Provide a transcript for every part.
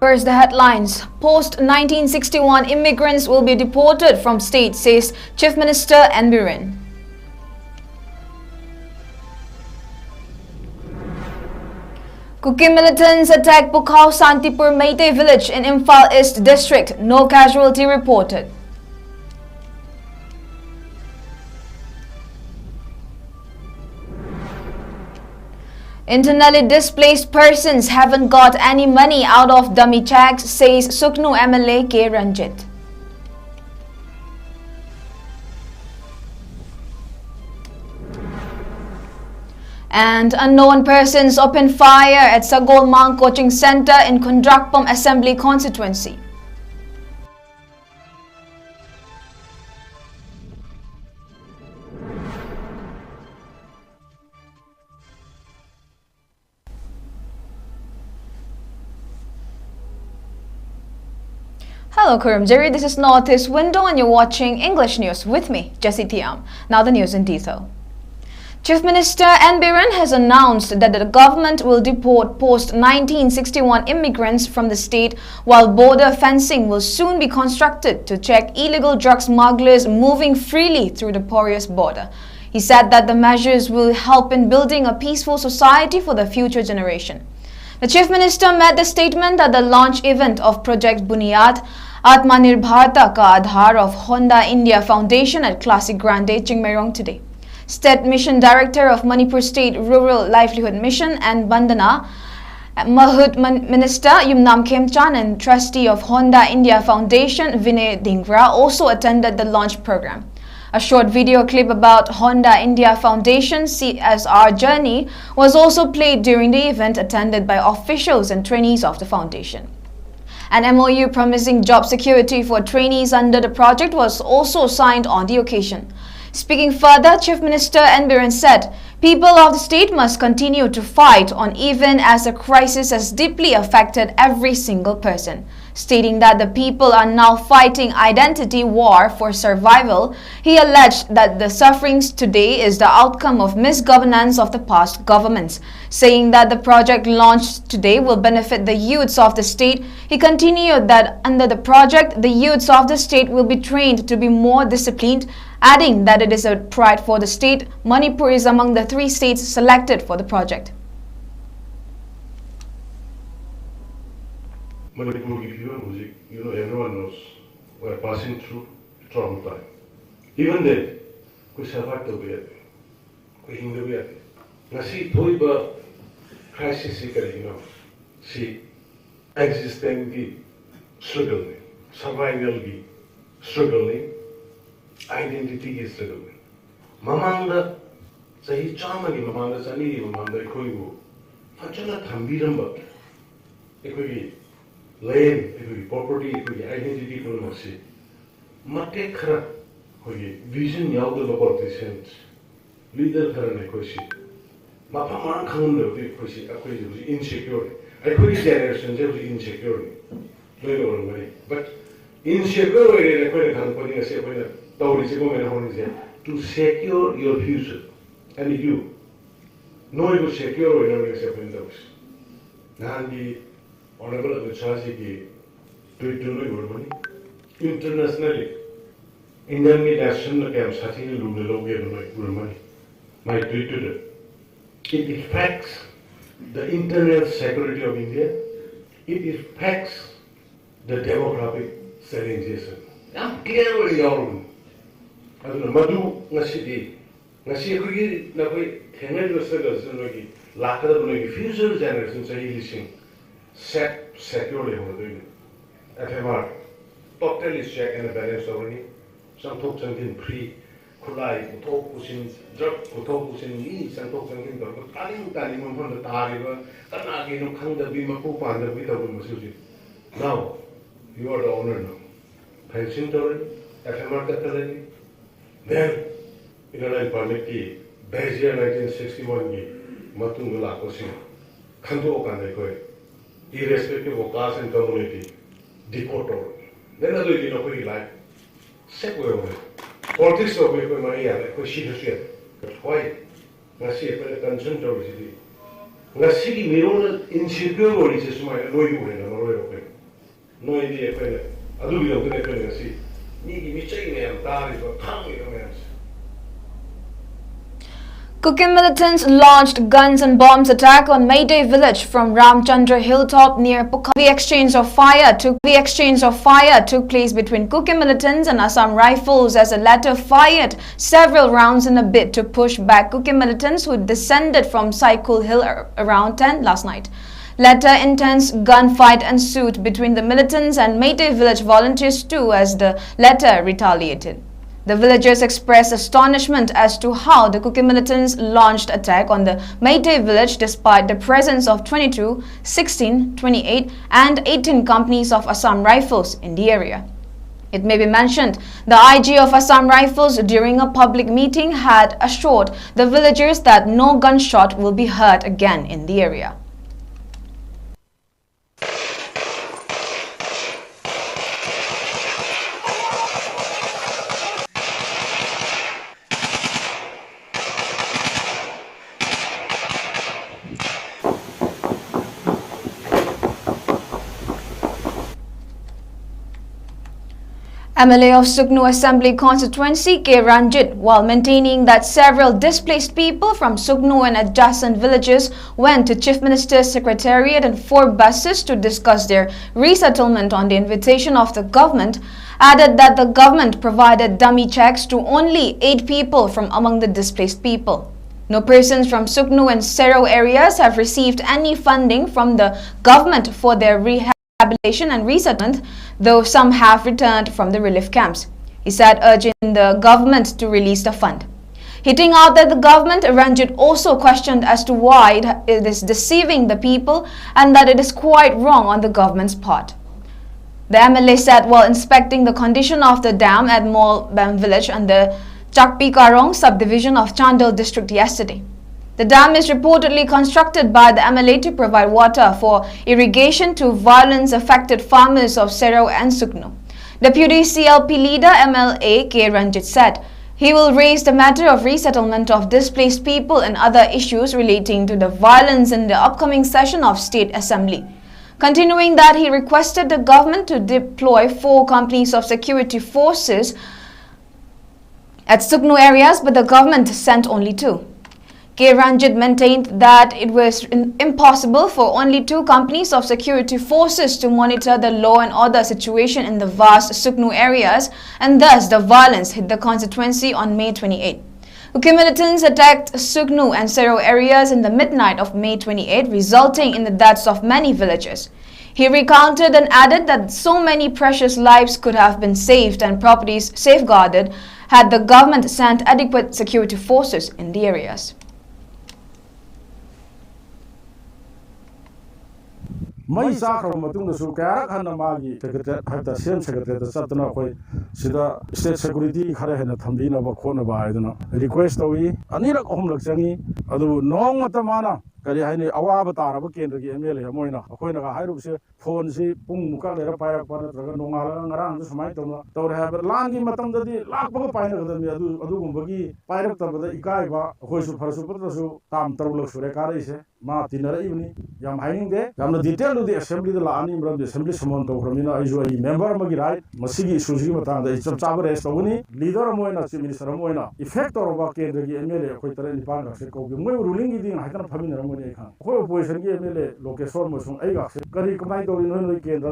First, the headlines. Post-1961 immigrants will be deported from state, says Chief Minister 𝐿. Kuki militants attacked 𝐂𝐲𝐶 Mayday village in Imphal East district. No casualty reported. Internally displaced persons haven't got any money out of dummy checks, says 𝐋𝐤𝐯 MLA K. Ranjit. And unknown persons opened fire at Sagolmang Coaching Center in Kundrakpam Assembly constituency. Hello Kurumjeri, this is Northeast Window and you're watching English News with me, JESSY THIYAM. Now the news in detail. Chief Minister 𝐿 has announced that the government will deport post-1961 immigrants from the state, while border fencing will soon be constructed to check illegal drug smugglers moving freely through the porous border. He said that the measures will help in building a peaceful society for the future generation. The Chief Minister made the statement at the launch event of Project Buniyad Atmanirbharta Ka Aadhar of Honda India Foundation at Classic Grande, Chingmairong today. State Mission Director of Manipur State Rural Livelihood Mission and Bandana Mahut Minister Yumnam Khemchan and Trustee of Honda India Foundation Vinay Dhingra also attended the launch program. A short video clip about Honda India Foundation CSR journey was also played during the event attended by officials and trainees of the foundation. An MOU promising job security for trainees under the project was also signed on the occasion. Speaking further, Chief Minister 𝐿 said, people of the state must continue to fight on even as the crisis has deeply affected every single person. Stating that the people are now fighting identity war for survival, he alleged that the sufferings today is the outcome of misgovernance of the past governments. Saying that the project launched today will benefit the youths of the state, he continued that under the project, the youths of the state will be trained to be more disciplined, adding that it is a pride for the state. Manipur is among the 3 states selected for the project. Manipur, everyone knows we're passing through troubled time. Even then, we survived the way. We in the way. Now see, thoiba crisis see existing struggle, survival struggle, identity struggle. Mamanga sahi chamani mamanga sani mamanga koibu. Fachana thambiramba. Ekoi land, property, identity, Mate Kara, vision Yauda politicians, leader Karanakoshi, Mapaman Kunda, insecure. I could generation, insecure. But insecure, to secure your future. And you know you secure in those. Nandi. Honorable Amit Shah ji internationally, Indian national camps my tweet it affects the internal security of India. It affects the demographic stabilization. I'm clearly all. I don't know. Madu Nasidi Nasi Napi Tenel Sagas and future generations are healing. Securely FMR totally check and balance already. Some talk something pre Kulai, talk pushing drug, talk pushing some talk something but Kalim from the Tariva, Kanagi no Kanga Bima Pupa and the Vita Masuji. Now you are the owner now. Pension already, FMR Catalani. Then in a line Paniki, Bezia 1961 Matungula Kosin, Kanto Kandekoi. Irrespective of class and community, deported. Then other you know pretty like segue politics of Maria, like she has said. Why? Nasi a concern to the city. Nasi Mirona insecure is my lawyer in a ꯅꯣꯏꯗꯤ ꯑꯩꯈꯣꯏꯅ ꯑꯗꯨꯒꯤꯗꯃꯛꯇꯅꯦ ꯑꯩꯈꯣꯏꯅ ꯉꯁꯤ ꯃꯤꯒꯤ ꯃꯤꯆꯩ ꯃꯌꯥꯝ ꯇꯥꯔꯤꯕ ꯈꯪꯉꯤꯕ ꯃꯌꯥꯝꯁꯦ. 𝐶𝐤𝐰 militants launched guns and bombs attack on Mayday village from Ramchandra hilltop near Pukam. The exchange of fire took place between 𝐶𝐤𝐰 militants and Assam Rifles as the latter fired several rounds in a bid to push back 𝐶𝐤𝐰 militants who descended from 𝐍𝐶𝐞𝐰𝐬 hill around 10 last night. Later, intense gunfight ensued between the militants and Mayday village volunteers too as the latter retaliated. The villagers expressed astonishment as to how the 𝐶𝐤𝐰 militants launched attack on the Mayday village despite the presence of 22, 16, 28 and 18 companies of Assam Rifles in the area. It may be mentioned, the IG of Assam Rifles during a public meeting had assured the villagers that no gunshot will be heard again in the area. MLA of 𝐶𝐞𝐤𝐬 Assembly constituency K. Ranjit, while maintaining that several displaced people from 𝐶𝐞𝐤𝐬 and adjacent villages went to Chief Minister's Secretariat in 4 buses to discuss their resettlement on the invitation of the government, added that the government provided dummy checks to only 8 people from among the displaced people. No persons from 𝐶𝐞𝐤𝐬 and Sero areas have received any funding from the government for their rehabilitation and resettlement, though some have returned from the relief camps. He said, urging the government to release the fund. Hitting out that the government, Ranjit also questioned as to why it is deceiving the people and that it is quite wrong on the government's part. The MLA said while inspecting the condition of the dam at Molbam village and the Chakpi-Karong subdivision of Chandel district yesterday. The dam is reportedly constructed by the MLA to provide water for irrigation to violence-affected farmers of Sero and 𝐶𝐞𝐤𝐬. Deputy CLP leader MLA K. Ranjit said he will raise the matter of resettlement of displaced people and other issues relating to the violence in the upcoming session of State Assembly. Continuing that, he requested the government to deploy 4 companies of security forces at 𝐶𝐞𝐤𝐬 areas, but the government sent only 2. K. Ranjit maintained that it was impossible for only 2 companies of security forces to monitor the law and order situation in the vast 𝐶𝐞𝐤𝐬 areas, and thus the violence hit the constituency on May 28. 𝐶𝐤𝐬 militants attacked 𝐶𝐞𝐤𝐬 and Sero areas in the midnight of May 28, resulting in the deaths of many villagers. He recounted and added that so many precious lives could have been saved and properties safeguarded had the government sent adequate security forces in the areas. May Sakra Matundu Karakana Magi, Secretary, same Secretary, the Satana, Sida, State Security, Karahana Tambina, Bakona Baidana. Request we, Anira Omlaxani, Adu, no Matamana, Karihani, Awabatar, Bakendri, Emilia, Moina, Akoina, Hyrus, Fonsi, Pumuka, Paya, Nonga, this might don't have a Langi Matamdi, Lapa Pine, Adu Bagi, Pirate of the Ikaiba, Hosu Parasupu, Tam Tolo Surekarise, Martina evening, Yam hiding there, Yam the detail of the assembly, the Lani, the assembly, Samon Romina, is a member Magirai, Masigi, Susi Matan, the Chabar Estoni, leader Moina, Minister Moina, effector of Wake, the Emile, Quater and Panga, ruling it in Hakan Pamina Ramonica. Who was an Emile, Locason, some Agax, Kari Commando in weekend,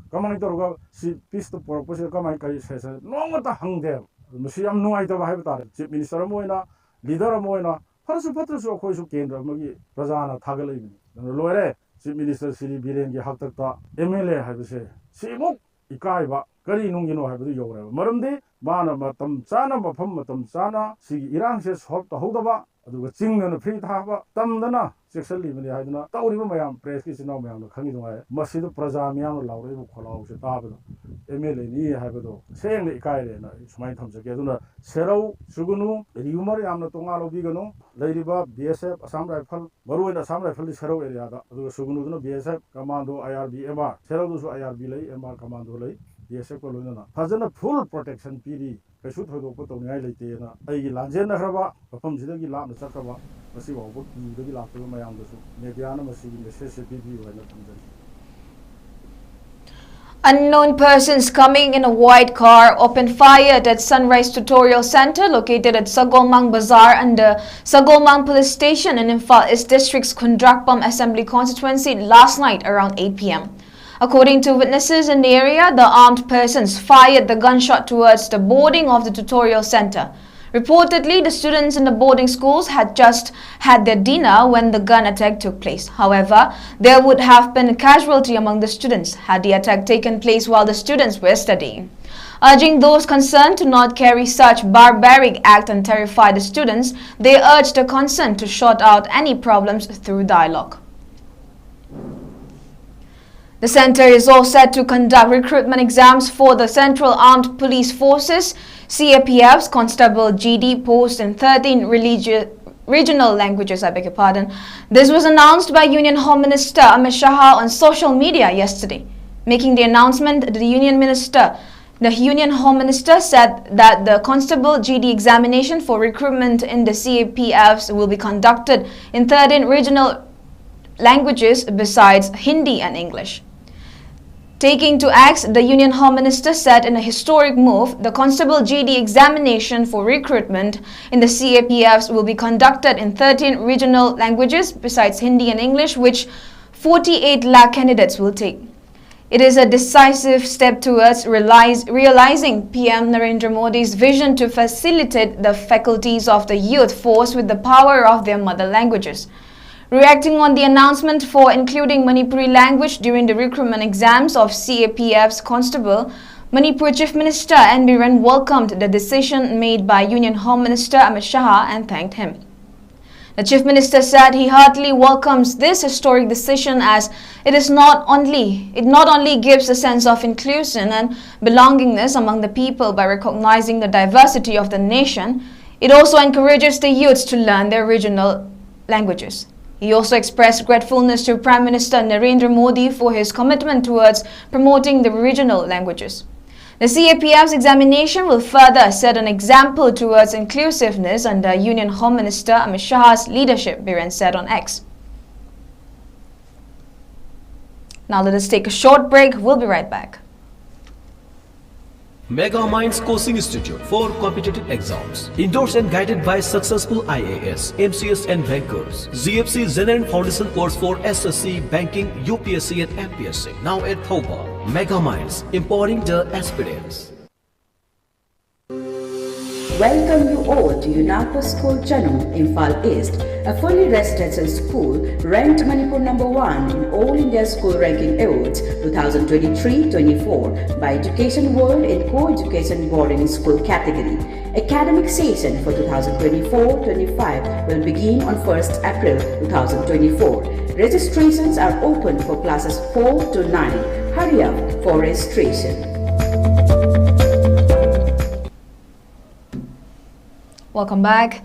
Commander, she pissed the purpose of Kamaka says, no matter hung there. Museum no item have that. Chief Minister Moina, leader Moina, First Patrus of Kosu Kendra, Magi, Razana, Tagalin, and the lawyer, Chief Minister Siri Birengi Hatata, Emile had to say, Simu, Ikaiba, Kari Nungino have the Yora. Maramde, Bana Matam Sana, Mapam Sana, Si Iran says Hop the Hodaba, the Sing and the Pit Hava, Tamdana, sexually when they had not told him I am praised in no man, the Kangino, Masido Prazamian, Lauro, Colau, Tabado, Emile, Habado, saying the Ikaire, it's my time together. Sero, Sugunu, the Humor, I'm not Tongalo Bigano, Ladybug, BSF, Assam Rifle, Baru in Assam Rifle, Sero area, the Sugunu, BSF, Commando, IRB, MR, Sero, IRB, MR, Commando, BSF, Colonna, Hazana full protection PD. I should have put on the island. I Lanzena Hava, from Zidagi Lam, the Sakava, Masiva, the Villa to Mayam, Mediana, Masi, the CCPP, Unknown persons coming in a white car opened fire at Sunrise Tutorial Center located at 𝐍𝐞𝐰𝐬 Bazaar under 𝐍𝐞𝐰𝐬 Police Station in Imphal East District's Kundrakpam Assembly Constituency last night around 8 p.m. According to witnesses in the area, the armed persons fired the gunshot towards the boarding of the tutorial center. Reportedly, the students in the boarding schools had just had their dinner when the gun attack took place. However, there would have been a casualty among the students had the attack taken place while the students were studying. Urging those concerned to not carry such barbaric act and terrify the students, they urged the concerned to sort out any problems through dialogue. The center is all set to conduct recruitment exams for the Central Armed Police Forces CAPF's Constable GD post in 13 regional languages. This was announced by Union Home Minister Amit Shah on social media yesterday. Making the announcement, the Union Home Minister said that the Constable GD examination for recruitment in the CAPFs will be conducted in 13 regional languages besides Hindi and English. Taking to acts, the Union Home Minister said in a historic move, the Constable GD examination for recruitment in the CAPFs will be conducted in 13 regional languages besides Hindi and English, which 48 lakh candidates will take. It is a decisive step towards realizing PM Narendra Modi's vision to facilitate the faculties of the youth force with the power of their mother languages. Reacting on the announcement for including Manipuri language during the recruitment exams of CAPF's constable, Manipur Chief Minister N. Biren welcomed the decision made by Union Home Minister Amit Shah and thanked him. The Chief Minister said he heartily welcomes this historic decision as it not only gives a sense of inclusion and belongingness among the people by recognizing the diversity of the nation, it also encourages the youths to learn their regional languages. He also expressed gratefulness to Prime Minister Narendra Modi for his commitment towards promoting the regional languages. The CAPF's examination will further set an example towards inclusiveness under Union Home Minister Amit Shah's leadership, Biren said on X. Now let us take a short break. We'll be right back. Mega Minds Coaching Institute for competitive exams. Endorsed and guided by successful IAS, MCS and bankers. ZFC Zen Foundation course for SSC, banking, UPSC and MPSC. Now at Thoba. Mega Minds, empowering the aspirants. Welcome you all to UNAPA School Janum, Imphal East, a fully residential school ranked Manipur #1 in All India School Ranking Awards 2023-24 by Education World in Co-Education Boarding School category. Academic session for 2024-25 will begin on 1st April 2024. Registrations are open for classes 4 to 9. Hurry up for registration. Welcome back.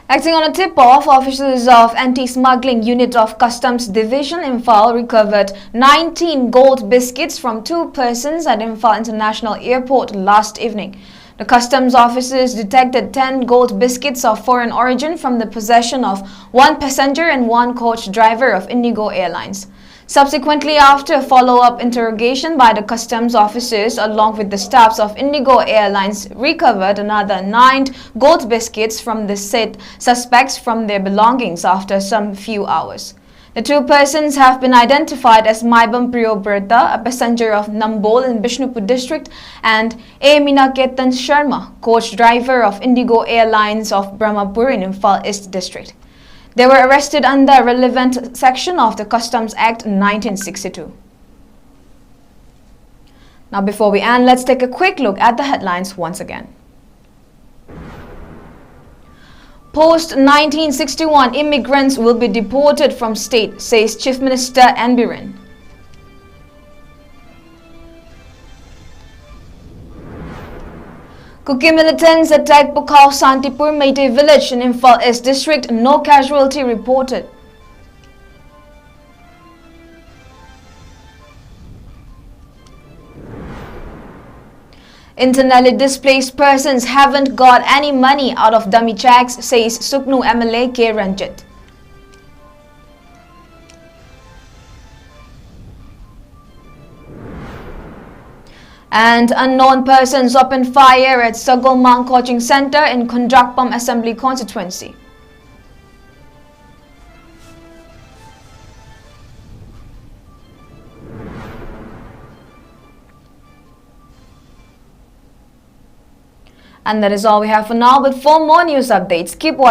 Acting on a tip-off, officers of Anti-Smuggling Unit of Customs Division Imphal recovered 19 gold biscuits from 2 persons at Imphal International Airport last evening. The customs officers detected 10 gold biscuits of foreign origin from the possession of 1 passenger and 1 coach driver of Indigo Airlines. Subsequently, after follow-up interrogation by the customs officers along with the staffs of Indigo Airlines recovered another 9 gold biscuits from the said suspects from their belongings after some few hours. The 2 persons have been identified as Maibam Priyobrata, a passenger of Nambol in Bishnupur district, and A. Minaketan Sharma, coach driver of Indigo Airlines of Brahmapur in Imphal East district. They were arrested under a relevant section of the Customs Act 1962. Now before we end, let's take a quick look at the headlines once again. Post-1961 immigrants will be deported from state, says Chief Minister N. Biren. Kuki militants attacked Pukhao Santipur Mayday village in Imphal East district. No casualty reported. Internally displaced persons haven't got any money out of dummy checks, says Suknu MLA K. Ranjit. And unknown persons opened fire at Sagolmang Coaching Center in Kundrakpam Assembly Constituency. And that is all we have for now, but for more news updates, keep watching.